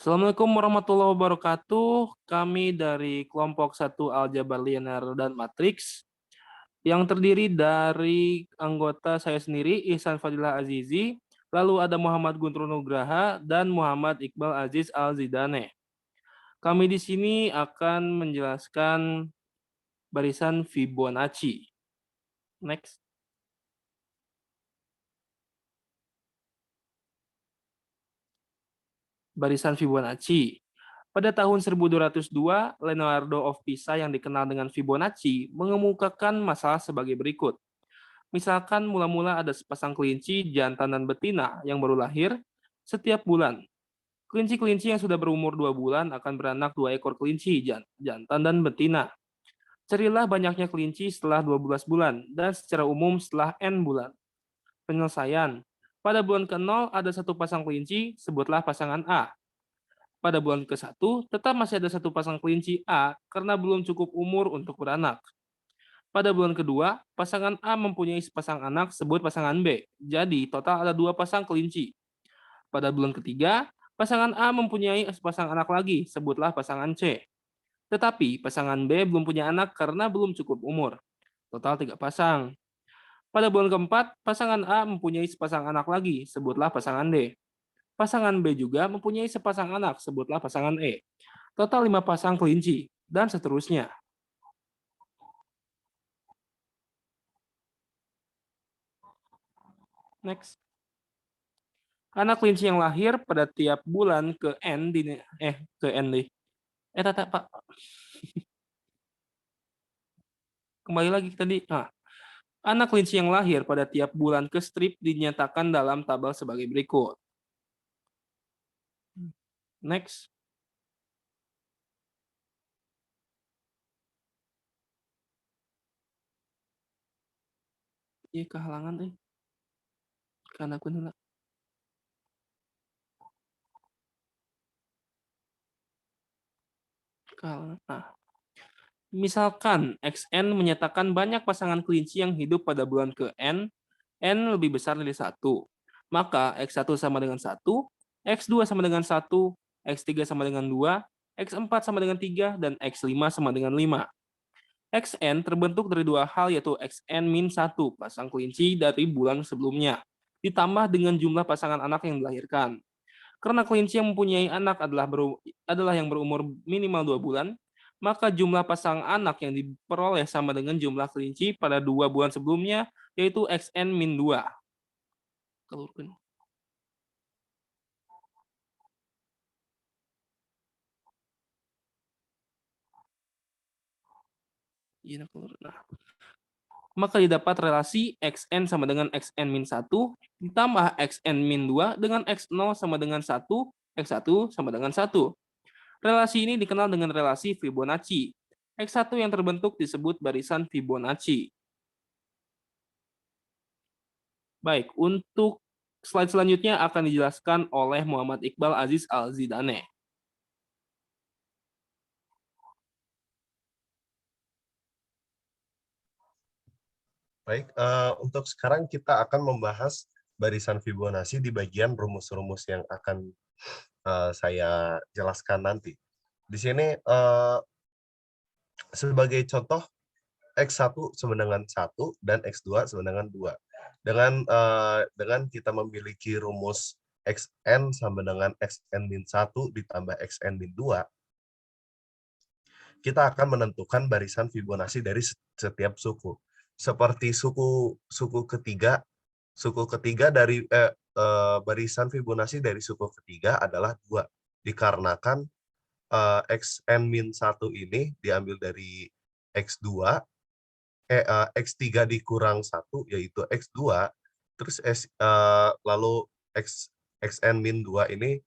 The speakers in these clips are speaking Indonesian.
Assalamualaikum warahmatullahi wabarakatuh. Kami dari kelompok 1 Aljabar Linear dan Matriks yang terdiri dari anggota saya sendiri Ihsan Fadilah Azizi, lalu ada Muhammad Guntur Nugraha dan Muhammad Iqbal Aziz Al-Zidane. Kami di sini akan menjelaskan barisan Fibonacci. Next. Barisan Fibonacci. Pada tahun 1202, Leonardo of Pisa yang dikenal dengan Fibonacci mengemukakan masalah sebagai berikut. Misalkan mula-mula ada sepasang kelinci jantan dan betina yang baru lahir setiap bulan. Kelinci-kelinci yang sudah berumur 2 bulan akan beranak 2 ekor kelinci jantan dan betina. Carilah banyaknya kelinci setelah 12 bulan dan secara umum setelah N bulan. Penyelesaian. Pada bulan ke-0 ada satu pasang kelinci, sebutlah pasangan A. Pada bulan ke-1 tetap masih ada satu pasang kelinci A karena belum cukup umur untuk beranak. Pada bulan kedua, pasangan A mempunyai sepasang anak, sebut pasangan B. Jadi, total ada 2 pasang kelinci. Pada bulan ketiga, pasangan A mempunyai sepasang anak lagi, sebutlah pasangan C. Tetapi, pasangan B belum punya anak karena belum cukup umur. Total 3 pasang. Pada bulan keempat, pasangan A mempunyai sepasang anak lagi, sebutlah pasangan D. Pasangan B juga mempunyai sepasang anak, sebutlah pasangan E. Total 5 pasang kelinci, dan seterusnya. Next. Anak kelinci yang lahir pada tiap bulan ke N ke N deh. Tata Pak. Kembali lagi tadi. Nah, anak kelinci yang lahir pada tiap bulan ke strip dinyatakan dalam tabel sebagai berikut. Next. Iya kehalangan deh. Karena aku nula. Kehalangan. Nah. Misalkan XN menyatakan banyak pasangan kelinci yang hidup pada bulan ke N, N lebih besar dari 1. Maka X1 sama dengan 1, X2 sama dengan 1, X3 sama dengan 2, X4 sama dengan 3, dan X5 sama dengan 5. XN terbentuk dari dua hal yaitu XN min 1, pasang kelinci dari bulan sebelumnya, ditambah dengan jumlah pasangan anak yang dilahirkan. Karena kelinci yang mempunyai anak adalah yang berumur minimal 2 bulan, maka jumlah pasang anak yang diperoleh sama dengan jumlah kelinci pada 2 bulan sebelumnya, yaitu XN min 2. Keluarkan. Nah, maka didapat relasi XN sama dengan XN min 1, ditambah XN min 2 dengan X0 sama dengan 1, X1 sama dengan 1. Relasi ini dikenal dengan relasi Fibonacci. X1 yang terbentuk disebut barisan Fibonacci. Baik, untuk slide selanjutnya akan dijelaskan oleh Muhammad Iqbal Aziz Al-Zidane. Baik, untuk sekarang kita akan membahas barisan Fibonacci di bagian rumus-rumus yang akan saya jelaskan nanti. Di sini sebagai contoh X1 sama dengan 1 dan X2 sama dengan 2. Dengan kita memiliki rumus Xn sama dengan Xn min 1 ditambah Xn min 2, kita akan menentukan barisan Fibonacci dari setiap suku. Seperti suku ketiga dari barisan Fibonacci dari suku ketiga adalah 2. Dikarenakan Xn-1 ini diambil dari X2, X3 dikurang 1 yaitu X2, terus lalu Xn-2 ini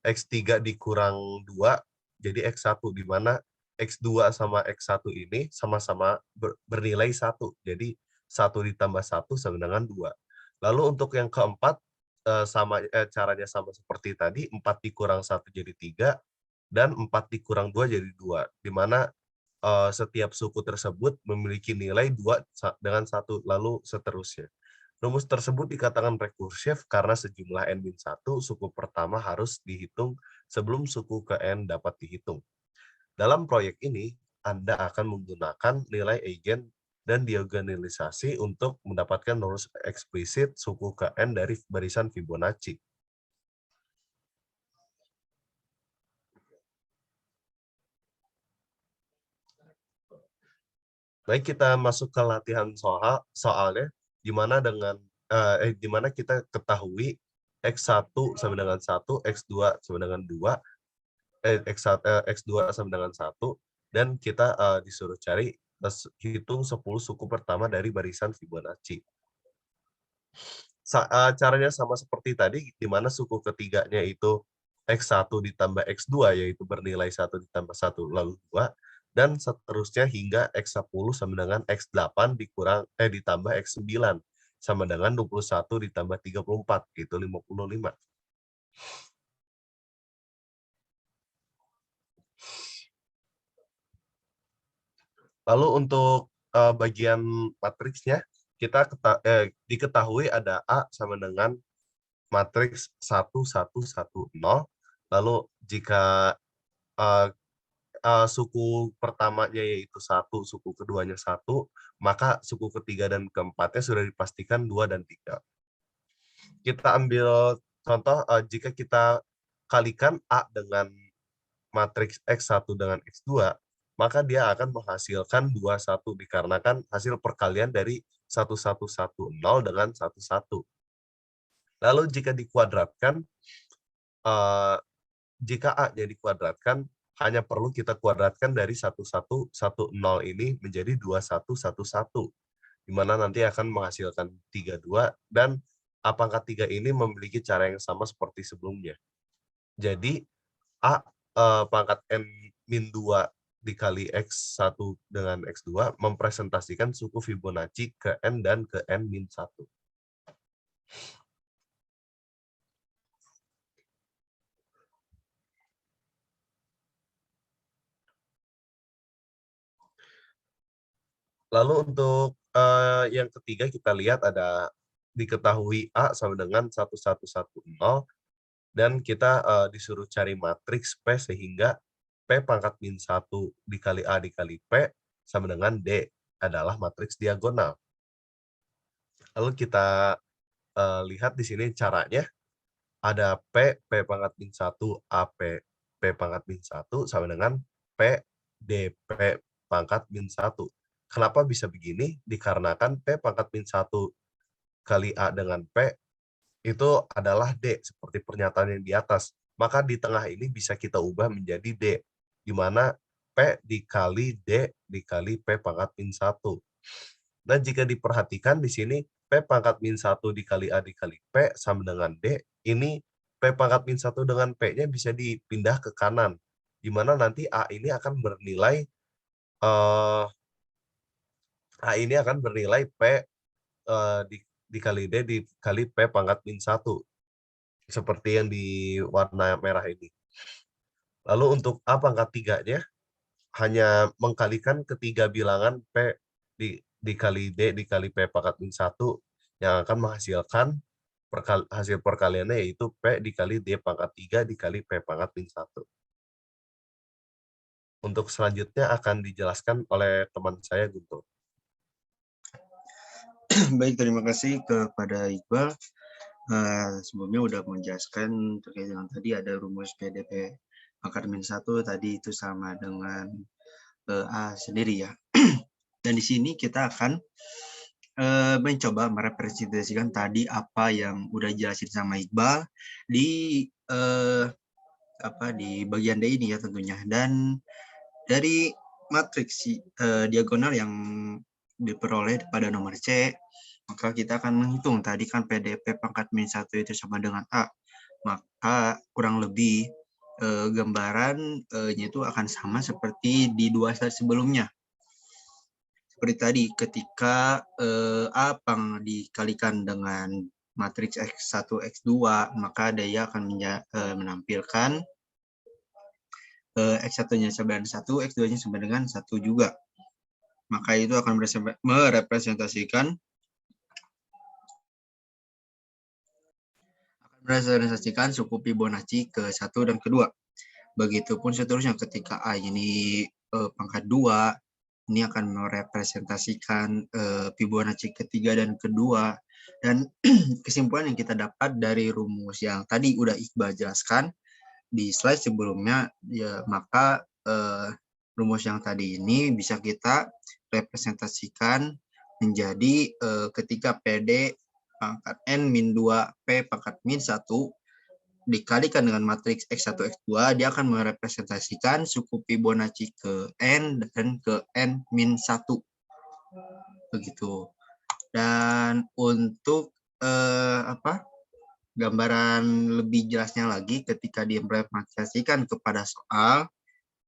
X3 dikurang 2 jadi X1, di mana X2 sama X1 ini sama-sama bernilai 1. Jadi 1 ditambah 1 sama dengan 2. Lalu untuk yang keempat, caranya sama seperti tadi, 4 dikurang 1 jadi 3, dan 4 dikurang 2 jadi 2. Di mana setiap suku tersebut memiliki nilai 2 dengan 1, lalu seterusnya. Rumus tersebut dikatakan rekursif karena sejumlah n-1 suku pertama harus dihitung sebelum suku ke n dapat dihitung. Dalam proyek ini, Anda akan menggunakan nilai eigen dan diagonalisasi untuk mendapatkan rumus eksplisit suku ke n dari barisan Fibonacci. Baik, kita masuk ke latihan soalnya, di mana kita ketahui X1 sama dengan 1, X2 sama dengan 2, X2 sama dengan 1, dan kita disuruh cari hitung 10 suku pertama dari barisan Fibonacci. Caranya sama seperti tadi, di mana suku ketiganya itu X1 ditambah X2, yaitu bernilai 1 ditambah 1 lalu 2, dan seterusnya hingga X10 sama dengan X8 ditambah X9 sama dengan 21 ditambah 34, itu 55. Lalu untuk bagian matriksnya, diketahui ada A sama dengan matriks 1, 1, 1, 0. Lalu jika suku pertamanya yaitu 1, suku keduanya 1, maka suku ketiga dan keempatnya sudah dipastikan 2 dan 3. Kita ambil contoh, jika kita kalikan A dengan matriks X1 dengan X2, maka dia akan menghasilkan 21 dikarenakan hasil perkalian dari 1110 dengan 11. Lalu jika dikuadratkan, jika A-nya dikuadratkan, hanya perlu kita kuadratkan dari 1110 ini menjadi 2111, di mana nanti akan menghasilkan 32, dan A pangkat 3 ini memiliki cara yang sama seperti sebelumnya. Jadi, A pangkat N-2 dikali X1 dengan X2 mempresentasikan suku Fibonacci ke N dan ke N-1. Lalu untuk yang ketiga kita lihat ada diketahui A sama dengan 1110, dan kita disuruh cari matriks P sehingga P pangkat min 1 dikali A dikali P sama dengan D adalah matriks diagonal. Lalu kita lihat di sini caranya, ada P pangkat min 1, AP, P pangkat min 1 sama dengan P, DP pangkat min 1. Kenapa bisa begini? Dikarenakan P pangkat min 1 kali A dengan P itu adalah D, seperti pernyataan yang di atas. Maka di tengah ini bisa kita ubah menjadi D, di mana P dikali D dikali P pangkat min 1. Nah, jika diperhatikan di sini, P pangkat min 1 dikali A dikali P sama dengan D, ini P pangkat min 1 dengan P-nya bisa dipindah ke kanan, di mana nanti A ini akan bernilai P dikali D dikali P pangkat min 1, seperti yang di warna merah ini. Lalu untuk A pangkat 3-nya, hanya mengkalikan ketiga bilangan P dikali D dikali P pangkat min 1, yang akan menghasilkan hasil perkaliannya yaitu P dikali D pangkat 3 dikali P pangkat min 1. Untuk selanjutnya akan dijelaskan oleh teman saya, Guntur. Baik, terima kasih kepada Iqbal. Sebelumnya udah menjelaskan terkait dengan tadi ada rumus PDP pangkat min 1 tadi itu sama dengan A sendiri ya. Dan di sini kita akan mencoba merepresentasikan tadi apa yang udah jelasin sama Iqbal di di bagian D ini ya tentunya. Dan dari matriks diagonal yang diperoleh pada nomor C, maka kita akan menghitung tadi kan PDP pangkat min 1 itu sama dengan A. Maka kurang lebih gambarannya itu akan sama seperti di 2 slide sebelumnya. Seperti tadi, ketika A dikalikan dengan matriks X1, X2, maka dia akan menampilkan X1-nya sama dengan 1, X2-nya sama dengan 1 juga. Maka itu akan merepresentasikan merepresentasikan suku Fibonacci ke-1 dan ke-2. Begitupun seterusnya ketika A ini pangkat 2, ini akan merepresentasikan Fibonacci ke-3 dan ke-2. Dan kesimpulan yang kita dapat dari rumus yang tadi udah Iqbal jelaskan di slide sebelumnya, ya, maka rumus yang tadi ini bisa kita representasikan menjadi ketika PD pangkat N-2 P pangkat -1 dikalikan dengan matriks X1, X2, dia akan merepresentasikan suku Fibonacci ke N dan ke N-1. Begitu. Dan untuk gambaran lebih jelasnya lagi ketika diimplementasikan kepada soal,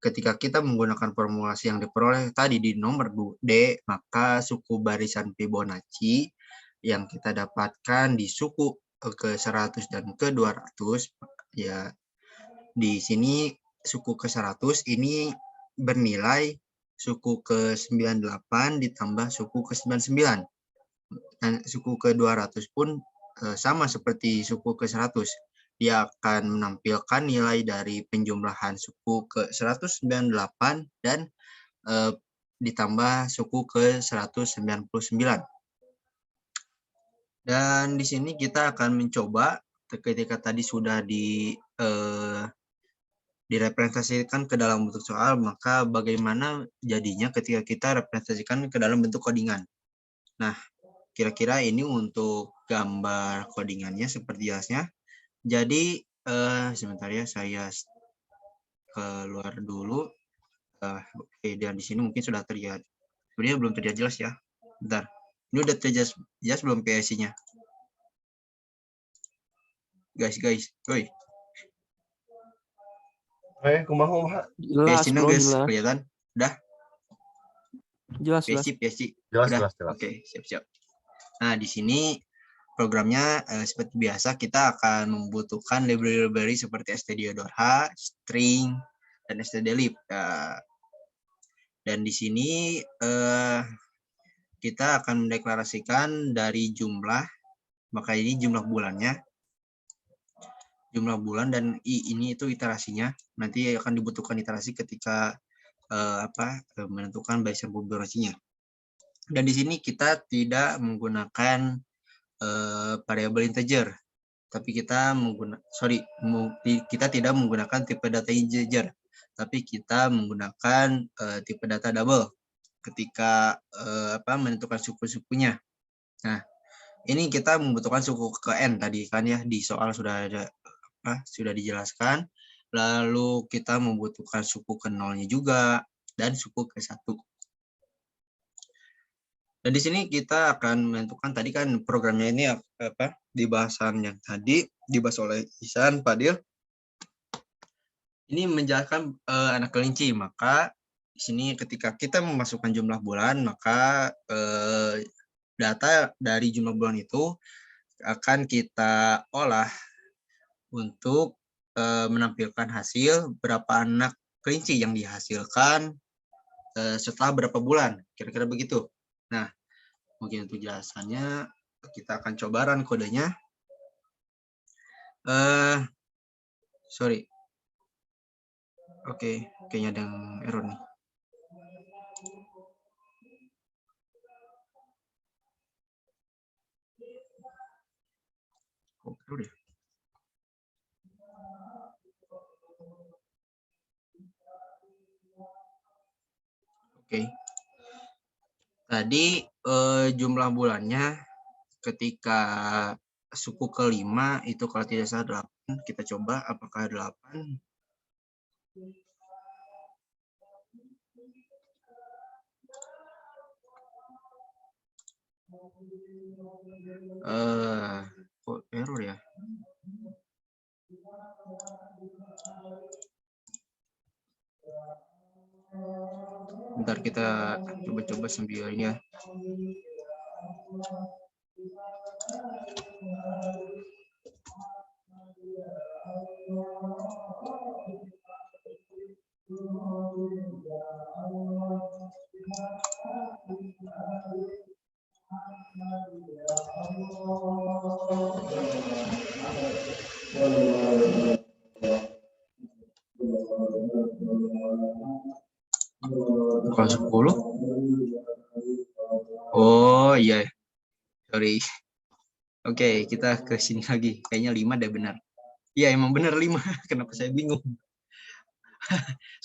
ketika kita menggunakan formulasi yang diperoleh tadi di nomor D, maka suku barisan Fibonacci yang kita dapatkan di suku ke-100 dan ke-200, ya di sini suku ke-100 ini bernilai suku ke-98 ditambah suku ke-99. Dan suku ke-200 pun sama seperti suku ke-100. Dia akan menampilkan nilai dari penjumlahan suku ke-198 dan ditambah suku ke-199. Dan di sini kita akan mencoba ketika tadi sudah direpresentasikan ke dalam bentuk soal, maka bagaimana jadinya ketika kita representasikan ke dalam bentuk codingan. Nah, kira-kira ini untuk gambar codingannya seperti jelasnya. Jadi sebentar ya, saya keluar dulu. Oke, dan di sini mungkin sudah terlihat. Sebenarnya belum terlihat jelas ya. Bentar. Ini udah terlihat jelas belum PIC-nya? Guys. Woi. Kumaha. Jelas, PIC-nya bro, guys, jelas. kelihatan? Udah? Jelas. PIC. Jelas. Oke, siap. Nah, di sini programnya seperti biasa kita akan membutuhkan library seperti stdio.h, string, dan stdlib. Dan di sini kita akan mendeklarasikan dari jumlah, maka ini jumlah bulannya, jumlah bulan, dan I ini itu iterasinya. Nanti akan dibutuhkan iterasi ketika menentukan barisan Fibonacci-nya. Dan di sini kita tidak menggunakan variabel integer, tapi kita tidak menggunakan tipe data integer, tapi kita menggunakan tipe data double ketika menentukan suku-sukunya. Nah, ini kita membutuhkan suku ke N tadi kan ya, di soal sudah ada sudah dijelaskan. Lalu kita membutuhkan suku ke nolnya juga dan suku ke 1. Dan di sini kita akan menentukan tadi kan programnya ini di bahasan yang tadi dibahas oleh Ihsan Fadil. Ini menjelaskan anak kelinci, maka di sini ketika kita memasukkan jumlah bulan, maka data dari jumlah bulan itu akan kita olah untuk menampilkan hasil berapa anak kelinci yang dihasilkan setelah berapa bulan, kira-kira begitu. Nah, mungkin untuk jelasannya kita akan coba run kodenya. Sorry. Oke, kayaknya ada error nih. Error ya. Oke. Tadi jumlah bulannya ketika suku ke-5 itu kalau tidak salah 8. Kita coba apakah 8. Kok error ya? Bentar, kita coba sambil ini ya. Bukan 10. Oh iya, sorry. Oke, kita ke sini lagi. Kayaknya 5 deh benar. Iya, emang benar 5. Kenapa saya bingung?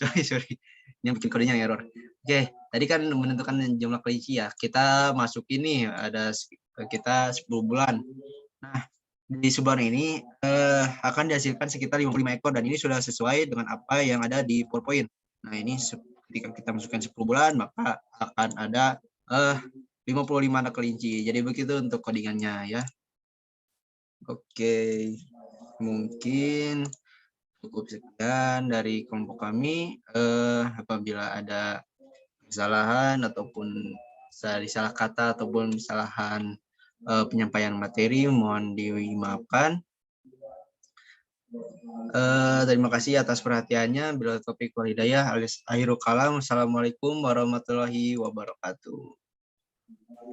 Sorry. Ini bikin kodenya error. Oke, tadi kan menentukan jumlah kelinci ya. Kita masuk ini kita 10 bulan. Nah, di sebulan ini akan dihasilkan sekitar 55 ekor dan ini sudah sesuai dengan apa yang ada di PowerPoint. Nah, ini ketika kita masukkan 10 bulan maka akan ada 55 anak kelinci. Jadi begitu untuk codingannya ya. Oke. Mungkin cukup sekian dari kelompok kami. Apabila ada kesalahan ataupun salah kata ataupun kesalahan penyampaian materi mohon dimaafkan. Terima kasih atas perhatiannya. Bila topik wal hidayah alias akhirul kalam. Assalamualaikum warahmatullahi wabarakatuh.